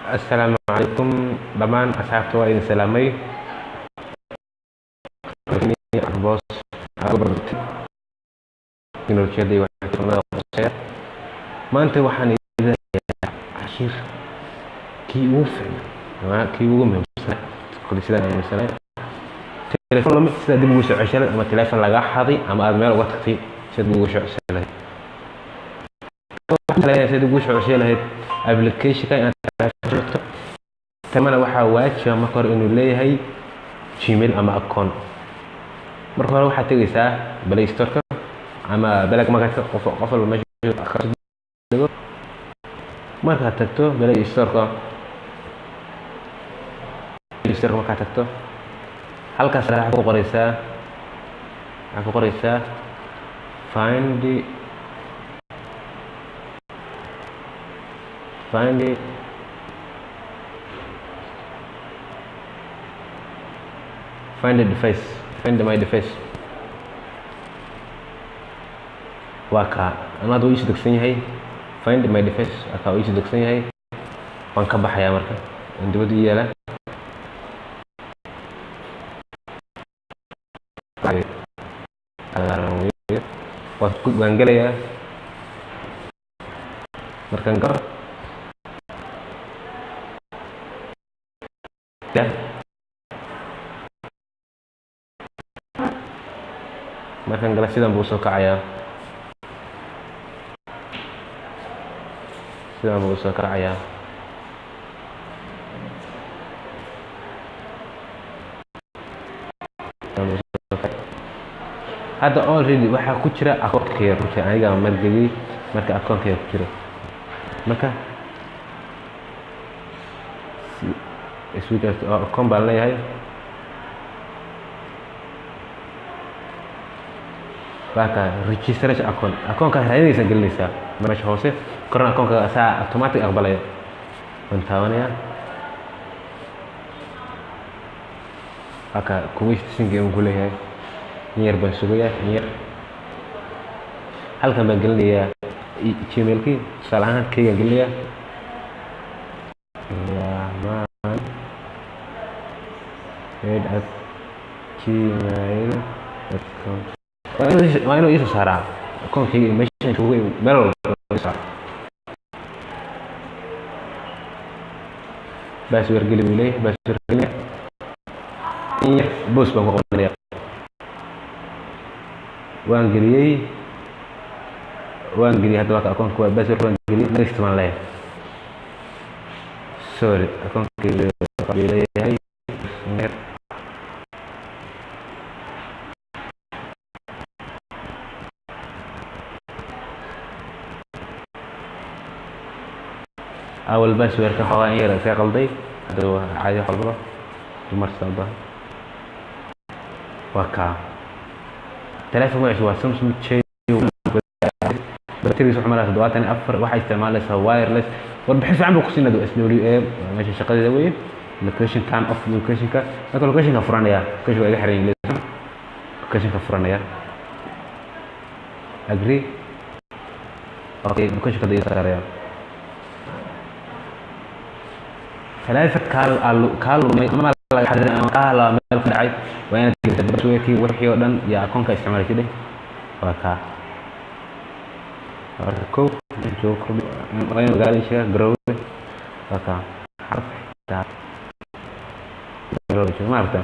السلام عليكم دمان أصحابتي وإن سلامي أرباص أبرد إنه كذي واحد من القصير ما أنت وحني إذا عشير كي وفن ما كي وهم مثلا كل سنة مثلا تلفون لما تستخدم بوش عشرة أما تلفون لقى حظي أما أدمر وقتي تستخدم بوش عشرة لا تستخدم بوش عشرة أبلكيشن كان تمنا waxaa waajiba marka hore inuu leeyahay Gmail ama account marka hore waxaad tagaysaa Play Store ama balag magaca qof walba meesha akhriyo markaad tagto Play Store markaad tagto halkaas waxaad ku qoraysaa find my device waka anadu isu degsan yahay find my device aka isu degsan yahay waan ka baxaya marka dibadda yeela waan galaya markaan galo markaan gala sidan buu soo kacayaa hadda already waxaa ku jira account-kayga runtii aniga maalgeliyay marka account-kayga ku jira marka iswiidka account baan leeyahay baka registration account ka raadinaysa gelinaysa meesha hoose korna account ka saa automatic aqbalaya wantaawanaya baka kuwiishtisinka uu ku leeyahay niyar baan sugaya niyar halkan baan gelinayaa Gmail-kii salahan kayga gelinaya gmail.com waa inuu isu saaraa account-kayga meesha joogo meel walba password geli buu leeyahay password geli boos baan ku qabanaya waan geliyay hadda waa account-ku waa password waan geliyay next baan leeyahay sorry account-kayga leeyahay أول باسورد كحوالي يرى في قلبي هذا هو عادي قلبه المرسل به وكا تلفون معي شو سامسونج شيء بتري سوق مرات دوات أنا أفر واحد استعمال له وايرلس وبحس عنده قصينا دو اس دبليو اي ماشي شغال دوي لوكيشن كان اوف لوكيشن كا لكن لوكيشن كفرانيا كشو اي حرين لازم لوكيشن كفرانيا اجري اوكي لوكيشن كده يسار ثلاثة كالو ما لا حد قال ملك دعي وين تبرسويكي وحي ودن يا كونك استعمال كده وكا ركو جو كربي غير قال شيء جرو وكا حرف تا جرو شو ما عرفت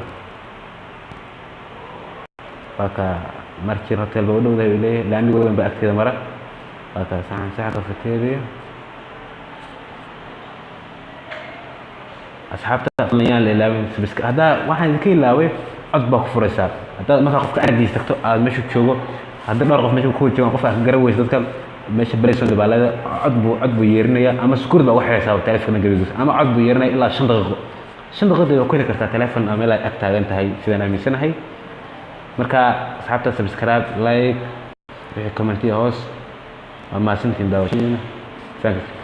وكا مرشي هوتيل بودو ده ليه لاني وين باكتي مره وكا ساعه كافيتيريا أصحابته ميال للاوي بس هذا واحد ذكي لاوي أطبق فرصات هذا ما قف عندي استكتو مشوا تشوفه هذا ما قف مشوا كوي تشوفه قف جروي ذاتك مش بريسون دبالة عضبو يرنيا أما سكور ده واحد يساوي تلفون جريجوس أما عضبو يرنيا إلا شن دقيقة ده كل كرت تلفون أملا أكتر أنت هاي سيدنا من سنة هاي مركا أصحابته سبسكرايب لايك كومنتي هوس أما سنتين داوشين ثانك